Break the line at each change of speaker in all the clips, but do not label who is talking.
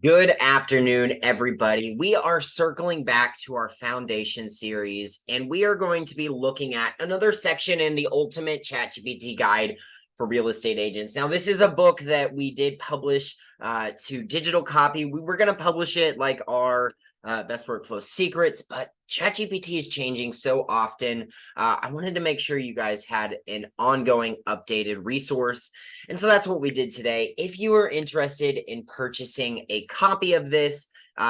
Good afternoon, everybody. We are circling back to our foundation series, and we are going to be looking at another section in the Ultimate ChatGPT Guide for Real Estate Agents. Now, this is a book that we did publish to digital copy. We were going to publish it like our best workflow secrets, but ChatGPT is changing so often. I wanted to make sure you guys had an ongoing updated resource. And so that's what we did today. If you are interested in purchasing a copy of this,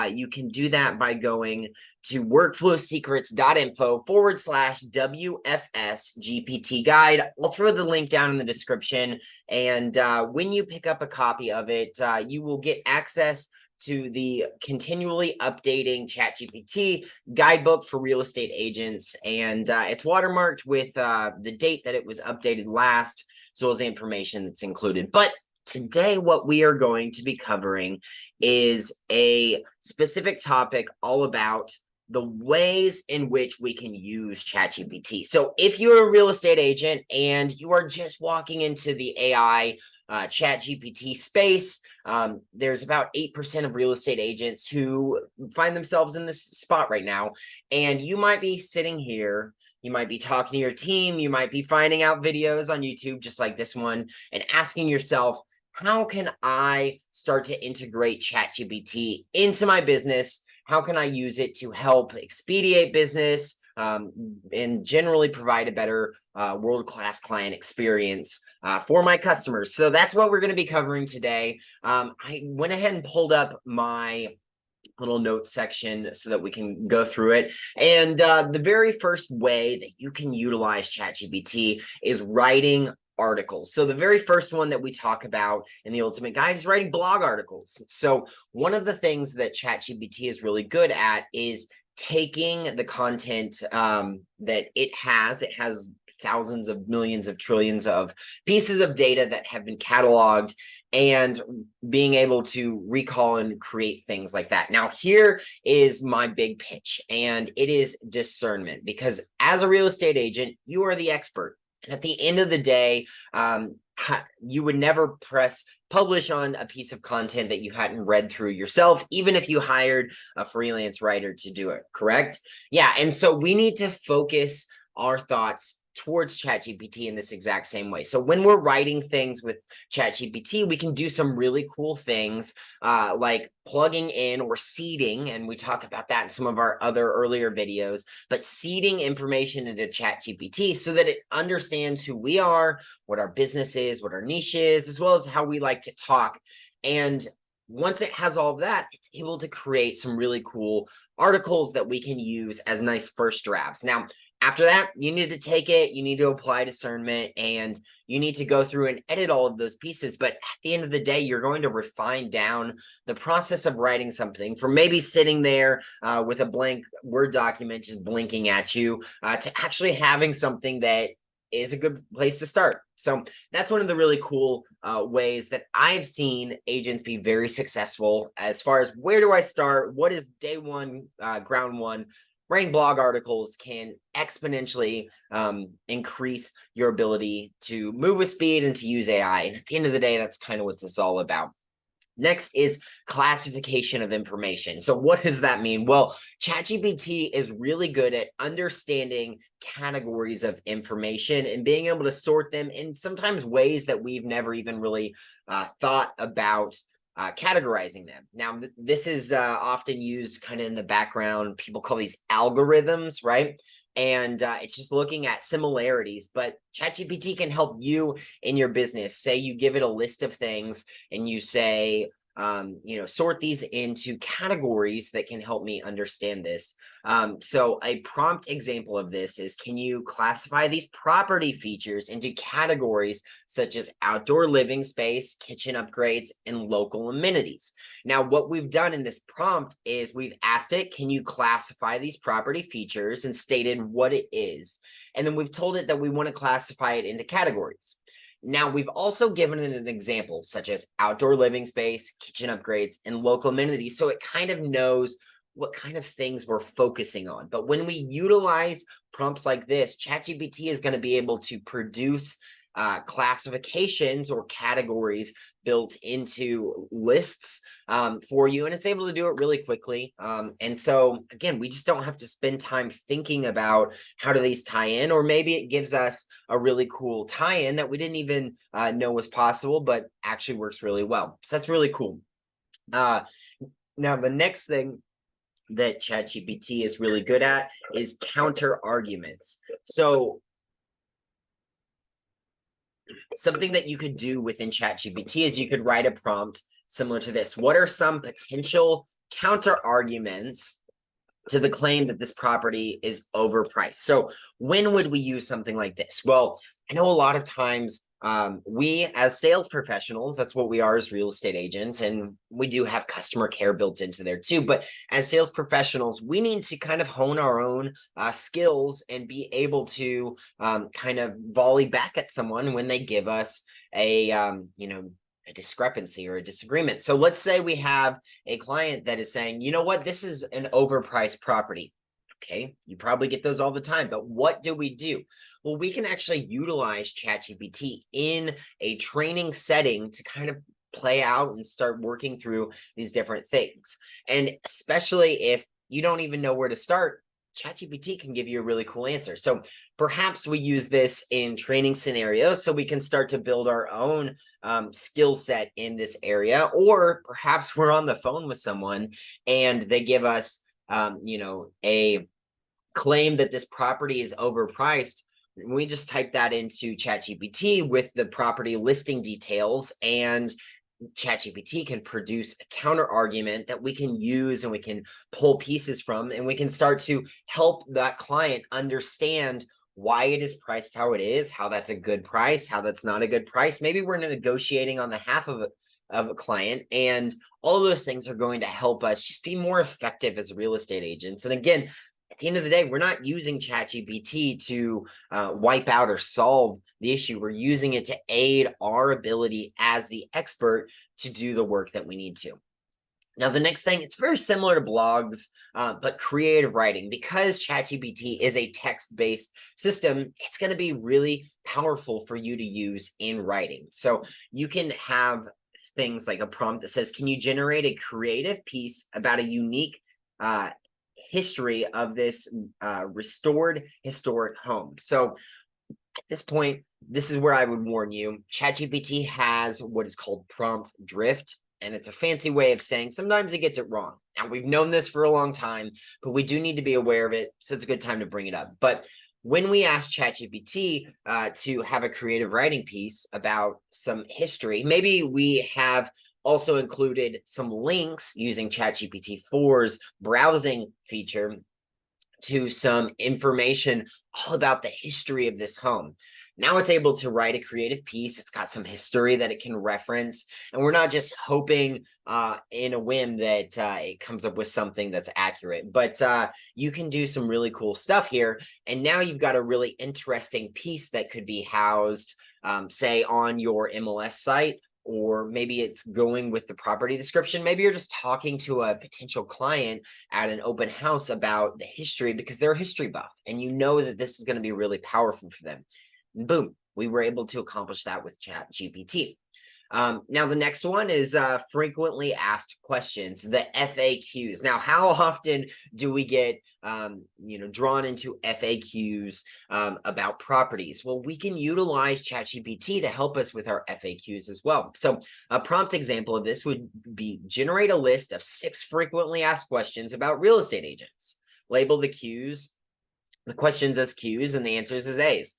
you can do that by going to workflowsecrets.info/WFS GPT guide. I'll throw the link down in the description. And when you pick up a copy of it, you will get access to the continually updating ChatGPT guidebook for real estate agents. And it's watermarked with the date that it was updated last, as well as the information that's included. But today, what we are going to be covering is a specific topic all about the ways in which we can use ChatGPT. So if you're a real estate agent and you are just walking into the AI ChatGPT space, there's about 8% of real estate agents who find themselves in this spot right now. And you might be sitting here, you might be talking to your team, you might be finding out videos on YouTube just like this one and asking yourself, how can I start to integrate ChatGPT into my business? How can I use it to help expedite business and generally provide a better world-class client experience for my customers? So that's what we're going to be covering today. I went ahead and pulled up my little note section so that we can go through it. And the very first way that you can utilize ChatGPT is writing articles. So the very first one that we talk about in the Ultimate Guide is writing blog articles. So one of the things that ChatGPT is really good at is taking the content that it has thousands of millions of trillions of pieces of data that have been cataloged and being able to recall and create things like that. Now, here is my big pitch, and it is discernment, because as a real estate agent, you are the expert. And at the end of the day, you would never press publish on a piece of content that you hadn't read through yourself, even if you hired a freelance writer to do it, correct? Yeah, and so we need to focus our thoughts towards ChatGPT in this exact same way. So when we're writing things with ChatGPT, we can do some really cool things like plugging in or seeding, and we talk about that in some of our other earlier videos, but seeding information into ChatGPT so that it understands who we are, what our business is, what our niche is, as well as how we like to talk. And once it has all of that, it's able to create some really cool articles that we can use as nice first drafts. Now, after that, you need to take it, you need to apply discernment, and you need to go through and edit all of those pieces. But at the end of the day, you're going to refine down the process of writing something from maybe sitting there with a blank Word document just blinking at you to actually having something that is a good place to start. So that's one of the really cool ways that I've seen agents be very successful as far as where do I start? What is day one, ground one? Writing blog articles can exponentially increase your ability to move with speed and to use AI. And at the end of the day, that's kind of what this is all about. Next is classification of information. So what does that mean? Well, ChatGPT is really good at understanding categories of information and being able to sort them in sometimes ways that we've never even really thought about categorizing them. Now, this is often used kind of in the background. People call these algorithms, right? And it's just looking at similarities, but ChatGPT can help you in your business. Say you give it a list of things and you say, sort these into categories that can help me understand this. So a prompt example of this is, can you classify these property features into categories such as outdoor living space, kitchen upgrades, and local amenities? Now, what we've done in this prompt is we've asked it, can you classify these property features, and stated what it is. And then we've told it that we want to classify it into categories. Now, we've also given it an example, such as outdoor living space, kitchen upgrades, and local amenities, so it kind of knows what kind of things we're focusing on. But when we utilize prompts like this, ChatGPT is going to be able to produce classifications or categories built into lists for you, and it's able to do it really quickly. And so again, we just don't have to spend time thinking about how do these tie in, or maybe it gives us a really cool tie-in that we didn't even know was possible, but actually works really well. So that's really cool. Now the next thing that ChatGPT is really good at is counter arguments. So something that you could do within ChatGPT is you could write a prompt similar to this. What are some potential counter arguments to the claim that this property is overpriced? So when would we use something like this? Well, I know a lot of times we as sales professionals, that's what we are as real estate agents, and we do have customer care built into there too. But as sales professionals, we need to kind of hone our own skills and be able to kind of volley back at someone when they give us a a discrepancy or a disagreement. So let's say we have a client that is saying, you know what, this is an overpriced property. Okay, you probably get those all the time, but what do? Well, we can actually utilize ChatGPT in a training setting to kind of play out and start working through these different things. And especially if you don't even know where to start, ChatGPT can give you a really cool answer. So perhaps we use this in training scenarios so we can start to build our own skill set in this area. Or perhaps we're on the phone with someone and they give us a claim that this property is overpriced. We just type that into ChatGPT with the property listing details, and ChatGPT can produce a counter argument that we can use and we can pull pieces from, and we can start to help that client understand why it is priced how it is, how that's a good price, how that's not a good price. Maybe we're negotiating on behalf of a client, and all of those things are going to help us just be more effective as real estate agents. And again, at the end of the day, we're not using ChatGPT to wipe out or solve the issue. We're using it to aid our ability as the expert to do the work that we need to. Now, the next thing, it's very similar to blogs, but creative writing. Because ChatGPT is a text-based system, it's going to be really powerful for you to use in writing. So you can have things like a prompt that says, can you generate a creative piece about a unique history of this restored historic home? So at this point, this is where I would warn you. ChatGPT has what is called prompt drift, and it's a fancy way of saying sometimes it gets it wrong. Now, we've known this for a long time, but we do need to be aware of it, so it's a good time to bring it up. But when we ask ChatGPT to have a creative writing piece about some history, maybe we have also included some links using ChatGPT 4's browsing feature to some information all about the history of this home. Now it's able to write a creative piece. It's got some history that it can reference, and we're not just hoping in a whim that it comes up with something that's accurate, but you can do some really cool stuff here. And now you've got a really interesting piece that could be housed, say, on your MLS site, or maybe it's going with the property description. Maybe you're just talking to a potential client at an open house about the history because they're a history buff, and you know that this is going to be really powerful for them. And boom, we were able to accomplish that with ChatGPT. Now, the next one is frequently asked questions, the FAQs. Now, how often do we get drawn into FAQs about properties? Well, we can utilize ChatGPT to help us with our FAQs as well. So a prompt example of this would be generate a list of 6 frequently asked questions about real estate agents. Label the questions as Qs and the answers as As.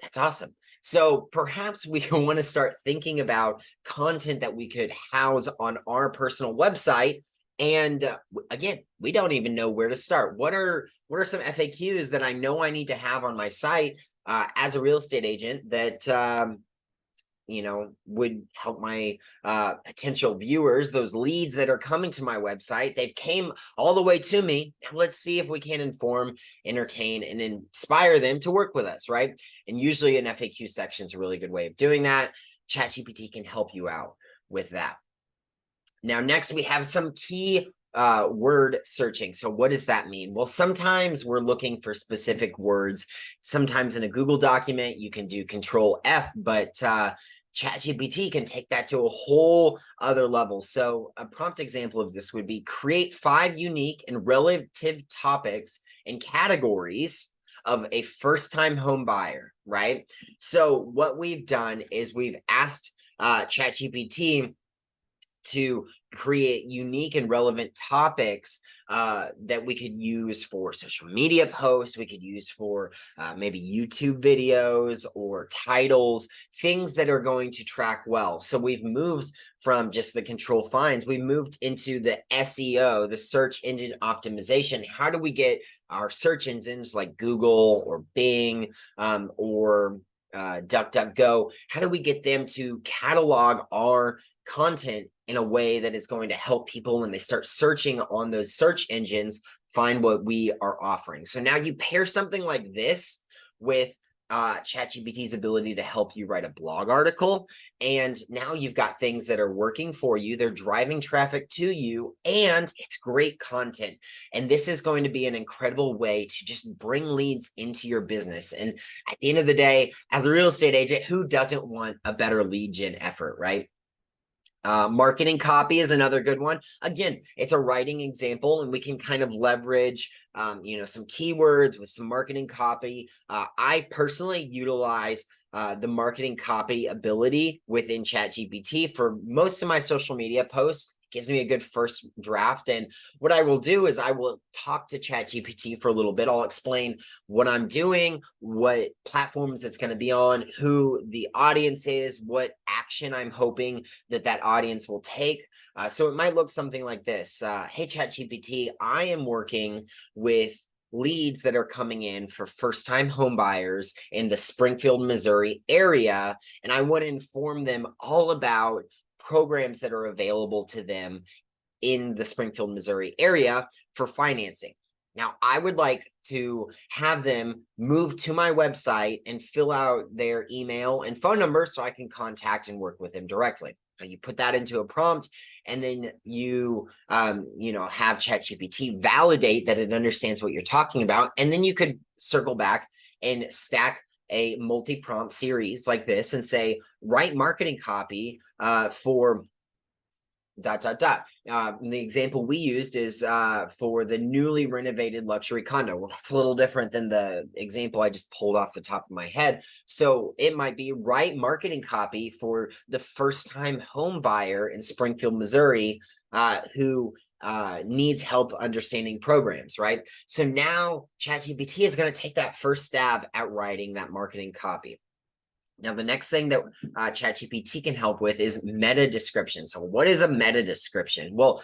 That's awesome. So perhaps we want to start thinking about content that we could house on our personal website. And again, we don't even know where to start. What are some FAQs that I know I need to have on my site as a real estate agent that would help my potential viewers, those leads that are coming to my website? They've came all the way to me. Let's see if we can inform, entertain, and inspire them to work with us, right? And usually an FAQ section is a really good way of doing that. ChatGPT can help you out with that. Now, next we have some key word searching. So what does that mean? Well, sometimes we're looking for specific words. Sometimes in a Google document, you can do Control F, but ChatGPT can take that to a whole other level. So a prompt example of this would be create 5 unique and relative topics and categories of a first-time home buyer, right? So what we've done is we've asked ChatGPT to create unique and relevant topics that we could use for social media posts, we could use for maybe YouTube videos or titles, things that are going to track well. So we've moved from just the control finds, we moved into the SEO, the search engine optimization. How do we get our search engines like Google or Bing or DuckDuckGo, how do we get them to catalog our content in a way that is going to help people when they start searching on those search engines find what we are offering? So now you pair something like this with ChatGPT's ability to help you write a blog article, and now you've got things that are working for you, they're driving traffic to you, and it's great content. And this is going to be an incredible way to just bring leads into your business. And at the end of the day, as a real estate agent, who doesn't want a better lead gen effort, right? Marketing copy is another good one. Again, it's a writing example, and we can kind of leverage, some keywords with some marketing copy. I personally utilize the marketing copy ability within ChatGPT for most of my social media posts. Gives me a good first draft. And what I will do is I will talk to ChatGPT for a little bit. I'll explain what I'm doing, what platforms it's going to be on, who the audience is, what action I'm hoping that audience will take. So it might look something like this. Hey, ChatGPT, I am working with leads that are coming in for first-time home buyers in the Springfield, Missouri area, and I want to inform them all about programs that are available to them in the Springfield, Missouri area for financing. Now, I would like to have them move to my website and fill out their email and phone number so I can contact and work with them directly. So you put that into a prompt, and then you, have ChatGPT validate that it understands what you're talking about. And then you could circle back and stack a multi-prompt series like this and say, write marketing copy for ... The example we used is for the newly renovated luxury condo. Well, that's a little different than the example I just pulled off the top of my head. So it might be write marketing copy for the first-time home buyer in Springfield, Missouri, who needs help understanding programs, right? So now ChatGPT is going to take that first stab at writing that marketing copy. Now, the next thing that ChatGPT can help with is meta description. So what is a meta description? Well,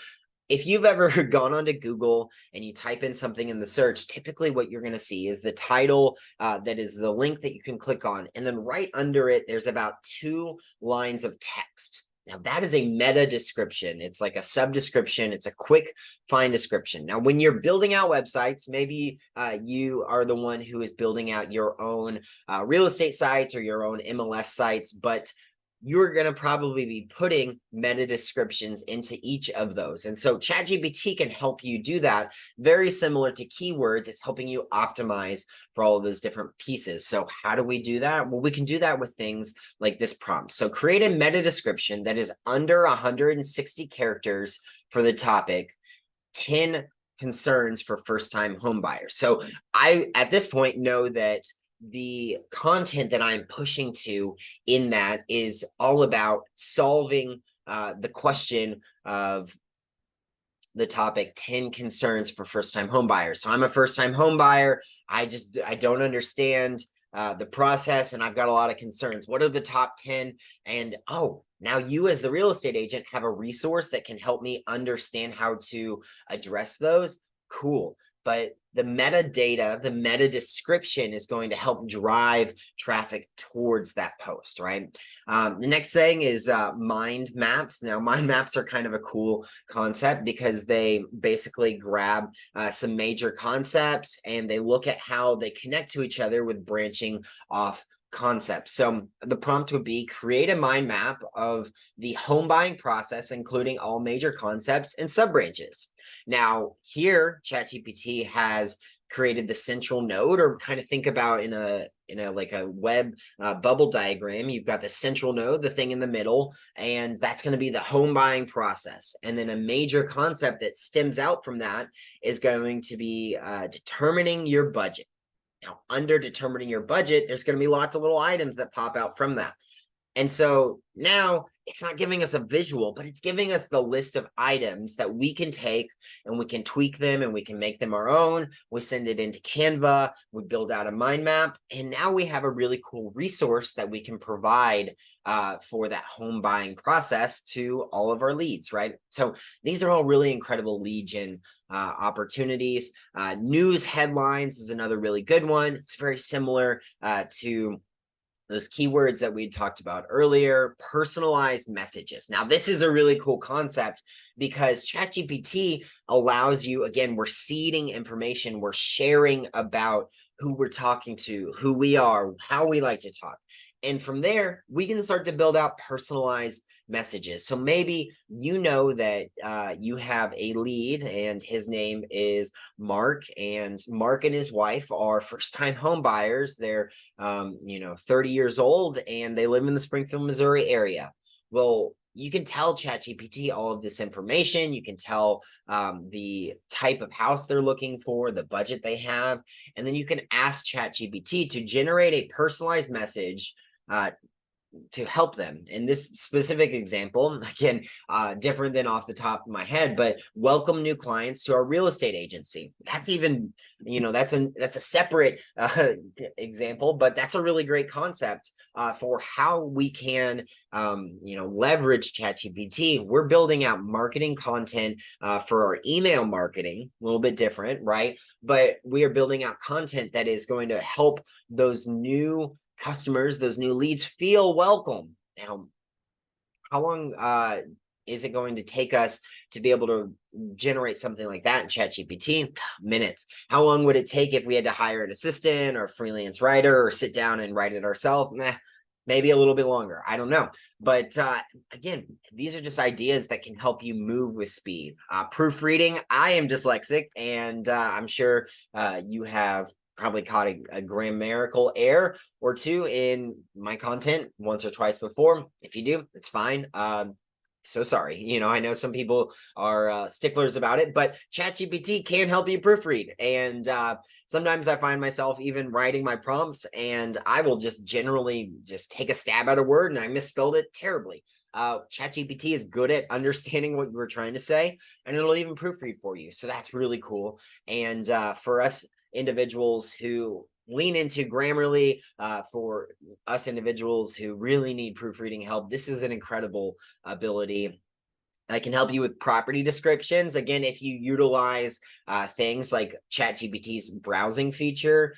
if you've ever gone onto Google and you type in something in the search, typically what you're going to see is the title that is the link that you can click on. And then right under it, there's about 2 lines of text. Now, that is a meta description. It's like a sub-description. It's a quick find description. Now, when you're building out websites, maybe you are the one who is building out your own real estate sites or your own MLS sites, but you're going to probably be putting meta descriptions into each of those. And so ChatGPT can help you do that. Very similar to keywords, it's helping you optimize for all of those different pieces. So how do we do that? Well, we can do that with things like this prompt. So create a meta description that is under 160 characters for the topic, 10 concerns for first-time home buyers. So I, at this point, know that the content that I'm pushing to in that is all about solving the question of the topic 10 concerns for first-time home buyers. So I'm a first-time home buyer. I don't understand the process, and I've got a lot of concerns. What are the top 10? And now you as the real estate agent have a resource that can help me understand how to address those. Cool. But the metadata, the meta description is going to help drive traffic towards that post, right? The next thing is mind maps. Now, mind maps are kind of a cool concept because they basically grab some major concepts and they look at how they connect to each other with branching off concepts. So the prompt would be create a mind map of the home buying process, including all major concepts and sub branches. Now here, ChatGPT has created the central node, or kind of think about in a like a web bubble diagram. You've got the central node, the thing in the middle, and that's going to be the home buying process. And then a major concept that stems out from that is going to be determining your budget. Now, under determining your budget, there's going to be lots of little items that pop out from that. And so now it's not giving us a visual, but it's giving us the list of items that we can take and we can tweak them and we can make them our own. We send it into Canva, we build out a mind map, and now we have a really cool resource that we can provide for that home buying process to all of our leads, right? So these are all really incredible lead gen opportunities. News headlines is another really good one. It's very similar to those keywords that we talked about earlier. Personalized messages. Now, this is a really cool concept because ChatGPT allows you, again, we're seeding information, we're sharing about who we're talking to, who we are, how we like to talk. And from there, we can start to build out personalized messages. So maybe you know that you have a lead and his name is Mark, and Mark and his wife are first-time home buyers. They're 30 years old and they live in the Springfield, Missouri area. Well, you can tell ChatGPT all of this information. You can tell the type of house they're looking for, the budget they have, and then you can ask ChatGPT to generate a personalized message to help them. In this specific example, again, different than off the top of my head, but welcome new clients to our real estate agency. That's even, that's a separate example, but that's a really great concept for how we can, leverage ChatGPT. We're building out marketing content for our email marketing, a little bit different, right? But we are building out content that is going to help those new customers, those new leads feel welcome. Now, how long is it going to take us to be able to generate something like that in ChatGPT? Minutes. How long would it take if we had to hire an assistant or a freelance writer or sit down and write it ourselves? Maybe a little bit longer. I don't know. But again, these are just ideas that can help you move with speed. Proofreading. I am dyslexic, and I'm sure you have probably caught a grammatical error or two in my content once or twice before. If you do, it's fine. So sorry. I know some people are sticklers about it, but ChatGPT can help you proofread. And sometimes I find myself even writing my prompts and I will just generally just take a stab at a word and I misspelled it terribly. ChatGPT is good at understanding what we're trying to say, and it'll even proofread for you. So that's really cool. And for us individuals who lean into Grammarly, for us individuals who really need proofreading help, this is an incredible ability. I can help you with property descriptions. Again, if you utilize things like ChatGPT's browsing feature,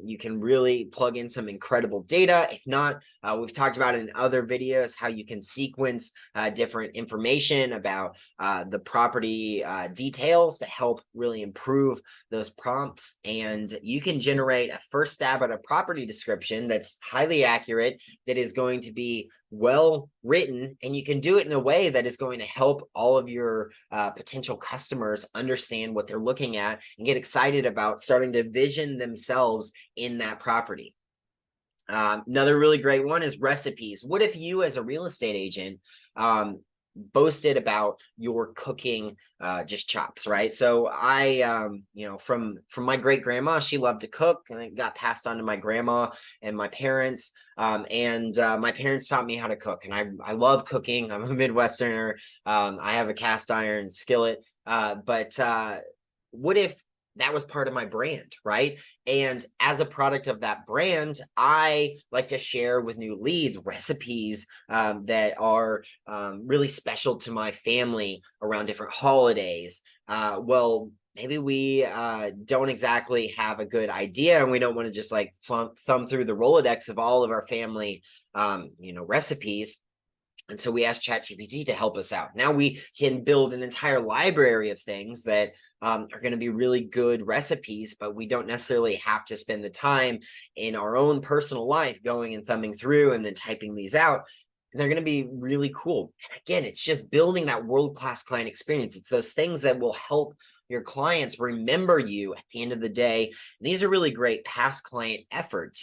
you can really plug in some incredible data. If not, we've talked about in other videos how you can sequence different information about the property details to help really improve those prompts. And you can generate a first stab at a property description that's highly accurate, that is going to be well written, and you can do it in a way that is going to help all of your potential customers understand what they're looking at and get excited about starting to vision themselves in that property. Another really great one is recipes. What if you, as a real estate agent, boasted about your cooking just chops, right? So I from my great grandma, she loved to cook, and it got passed on to my grandma and my parents, and my parents taught me how to cook, and I love cooking. I'm a Midwesterner. I have a cast iron skillet, but what if that was part of my brand, right? And as a product of that brand, I like to share with new leads recipes that are really special to my family around different holidays. Well, maybe we don't exactly have a good idea, and we don't want to just like thumb through the Rolodex of all of our family, recipes. And so we asked ChatGPT to help us out. Now we can build an entire library of things that are going to be really good recipes, but we don't necessarily have to spend the time in our own personal life going and thumbing through and then typing these out. And they're going to be really cool. And again, it's just building that world-class client experience. It's those things that will help your clients remember you at the end of the day. These are really great past client efforts.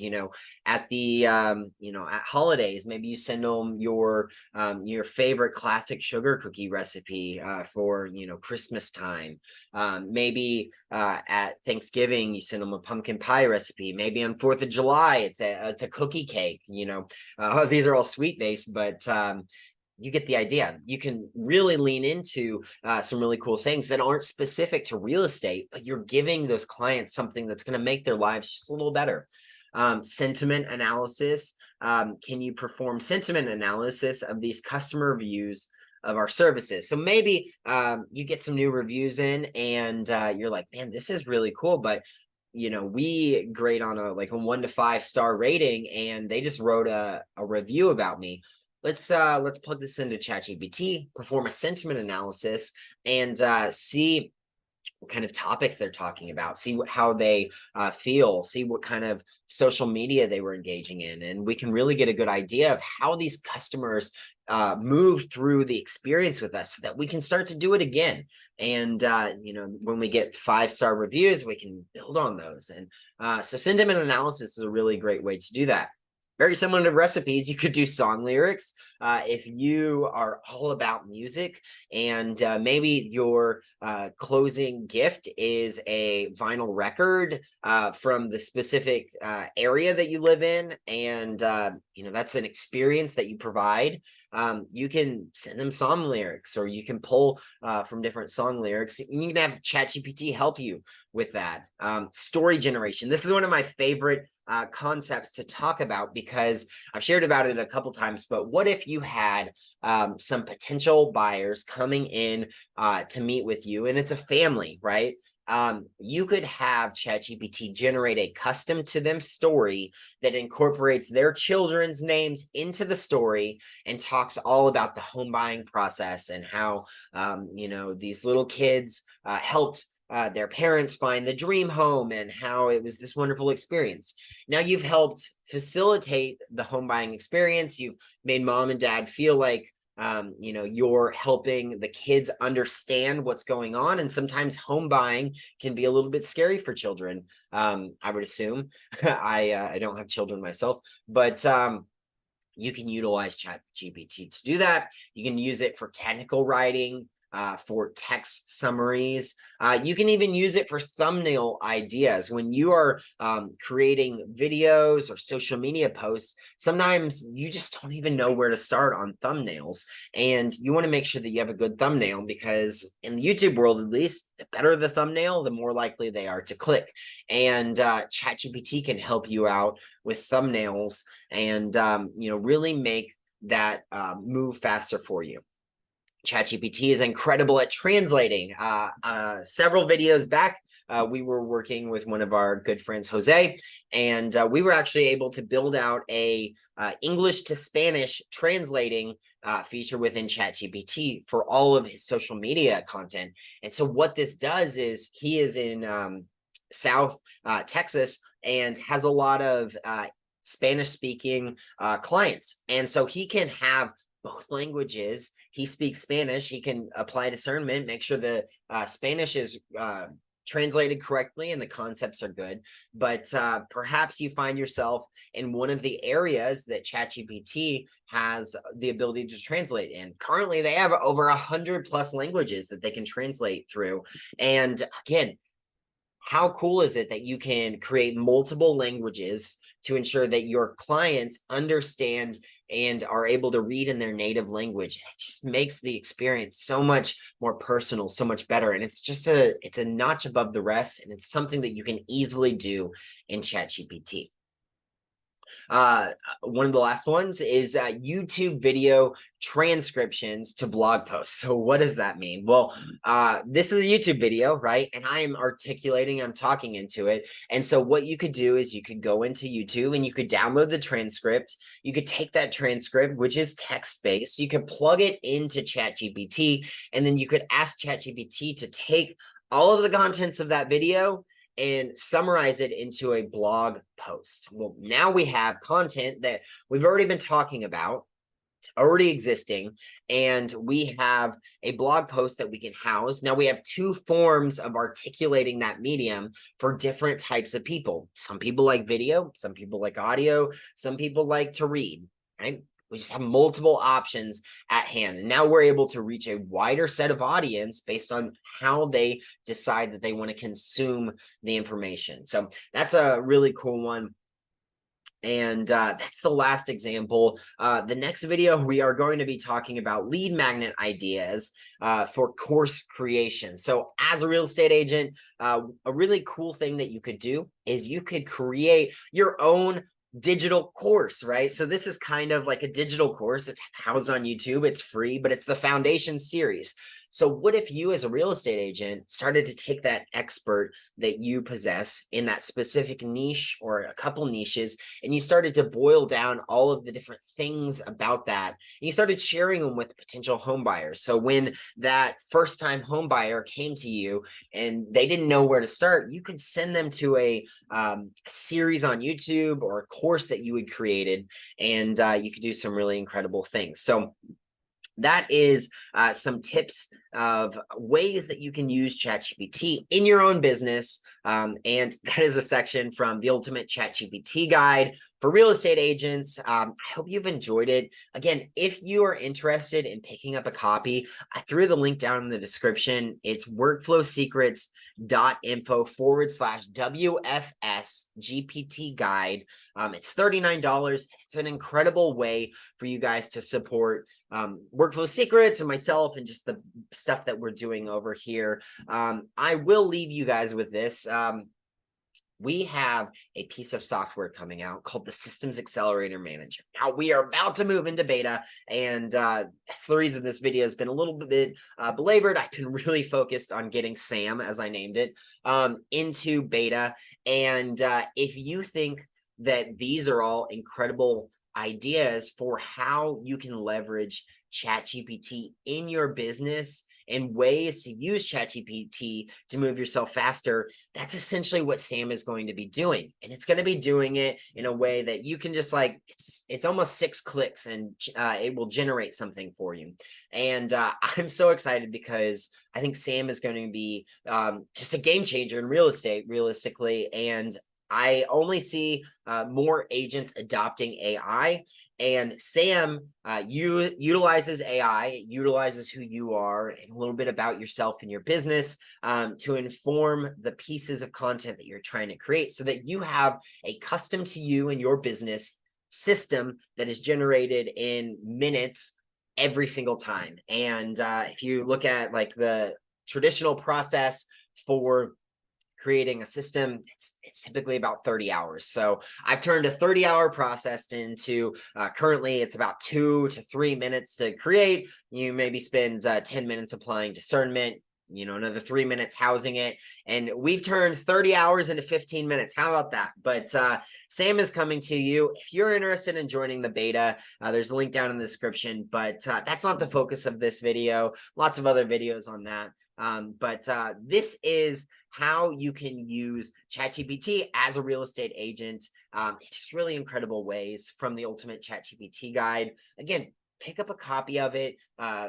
At the at holidays, maybe you send them your favorite classic sugar cookie recipe for Christmas time. Maybe at Thanksgiving you send them a pumpkin pie recipe. Maybe on 4th of July it's a cookie cake. These are all sweet based, but you get the idea. You can really lean into some really cool things that aren't specific to real estate, but you're giving those clients something that's going to make their lives just a little better. Sentiment analysis. Can you perform sentiment analysis of these customer reviews of our services? So maybe you get some new reviews in and you're like, man, this is really cool, but we grade on a 1 to 5 star rating and they just wrote a review about me. Let's plug this into ChatGPT, perform a sentiment analysis, and see what kind of topics they're talking about, see how they feel, see what kind of social media they were engaging in. And we can really get a good idea of how these customers move through the experience with us so that we can start to do it again. And, when we get 5-star reviews, we can build on those. And so sentiment analysis is a really great way to do that. Very similar to recipes, you could do song lyrics. If you are all about music and maybe your closing gift is a vinyl record from the specific area that you live in, and that's an experience that you provide, you can send them song lyrics, or you can pull from different song lyrics. You can have ChatGPT help you with that. Story generation. This is one of my favorite concepts to talk about because I've shared about it a couple times, but what if you had some potential buyers coming in to meet with you, and it's a family, right? You could have ChatGPT generate a custom to them story that incorporates their children's names into the story and talks all about the home buying process and how these little kids helped their parents find the dream home and how it was this wonderful experience. Now you've helped facilitate the home buying experience. You've made mom and dad feel like you're helping the kids understand what's going on. And sometimes home buying can be a little bit scary for children. I would assume. I don't have children myself, but you can utilize ChatGPT to do that. You can use it for technical writing, for text summaries. You can even use it for thumbnail ideas. When you are creating videos or social media posts, sometimes you just don't even know where to start on thumbnails. And you want to make sure that you have a good thumbnail, because in the YouTube world, at least, the better the thumbnail, the more likely they are to click. And ChatGPT can help you out with thumbnails and really make that move faster for you. ChatGPT is incredible at translating. Several videos back, we were working with one of our good friends, Jose, and we were actually able to build out a English to Spanish translating feature within ChatGPT for all of his social media content. And so what this does is, he is in South Texas and has a lot of Spanish-speaking clients. And so he can have both languages. He speaks Spanish. He can apply discernment, make sure the Spanish is translated correctly and the concepts are good. But perhaps you find yourself in one of the areas that ChatGPT has the ability to translate in. Currently, they have over 100+ languages that they can translate through. And again, how cool is it that you can create multiple languages to ensure that your clients understand and are able to read in their native language? It just makes the experience so much more personal, so much better. And it's a notch above the rest. And it's something that you can easily do in ChatGPT. Uh, One of the last ones is YouTube video transcriptions to blog posts. So what does that mean? Well, this is a YouTube video, right? And I am articulating, I'm talking into it. And so what you could do is you could go into YouTube and you could download the transcript. You could take that transcript, which is text-based. You could plug it into ChatGPT, and then you could ask ChatGPT to take all of the contents of that video and summarize it into a blog post. Well, now we have content that we've already been talking about, already existing, and we have a blog post that we can house. Now we have two forms of articulating that medium for different types of people. Some people like video, some people like audio, some people like to read, right? We just have multiple options at hand. And now we're able to reach a wider set of audience based on how they decide that they want to consume the information. So that's a really cool one. And that's the last example. The next video, we are going to be talking about lead magnet ideas for course creation. So as a real estate agent, a really cool thing that you could do is you could create your own digital course, right? So this is kind of like a digital course. It's housed on YouTube. It's free, but it's the foundation series. So what if you as a real estate agent started to take that expert that you possess in that specific niche or a couple niches, and you started to boil down all of the different things about that, and you started sharing them with potential home buyers. So when that first time home buyer came to you and they didn't know where to start, you could send them to a series on YouTube or a course that you had created, and you could do some really incredible things. So that is some tips of ways that you can use ChatGPT in your own business. And that is a section from the Ultimate ChatGPT Guide for real estate agents. I hope you've enjoyed it. Again, if you are interested in picking up a copy, I threw the link down in the description. It's workflowsecrets.info/WFS GPT guide. It's $39. It's an incredible way for you guys to support Workflow Secrets and myself and just the stuff that we're doing over here. I will leave you guys with this. We have a piece of software coming out called the Systems Accelerator Manager. Now we are about to move into beta, and that's the reason this video has been a little bit belabored. I've been really focused on getting Sam, as I named it, into beta. And if you think that these are all incredible ideas for how you can leverage ChatGPT in your business and ways to use ChatGPT to move yourself faster, that's essentially what Sam is going to be doing. And it's going to be doing it in a way that you can just like, it's almost 6 clicks and it will generate something for you. And I'm so excited because I think Sam is going to be just a game changer in real estate, realistically. And I only see more agents adopting AI, and Sam utilizes AI, utilizes who you are and a little bit about yourself and your business to inform the pieces of content that you're trying to create so that you have a custom to you and your business system that is generated in minutes every single time. And if you look at like the traditional process for creating a system, it's typically about 30 hours. So I've turned a 30-hour process into currently it's about 2 to 3 minutes to create. You maybe spend 10 minutes applying discernment, another 3 minutes housing it, and we've turned 30 hours into 15 minutes. How about that? But Sam is coming to you. If you're interested in joining the beta, there's a link down in the description, but that's not the focus of this video. Lots of other videos on that. But this is how you can use ChatGPT as a real estate agent. It's just really incredible ways from the Ultimate ChatGPT Guide. Again, pick up a copy of it.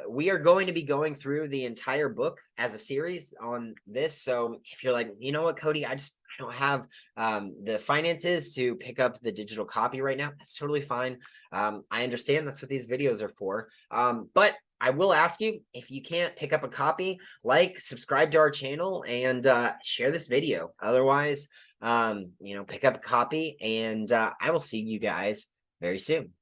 We are going to be going through the entire book as a series on this. So if you're like, you know what, Cody, I don't have the finances to pick up the digital copy right now, that's totally fine. I understand that's what these videos are for. But I will ask you, if you can't pick up a copy, subscribe to our channel and share this video. Otherwise, pick up a copy, and I will see you guys very soon.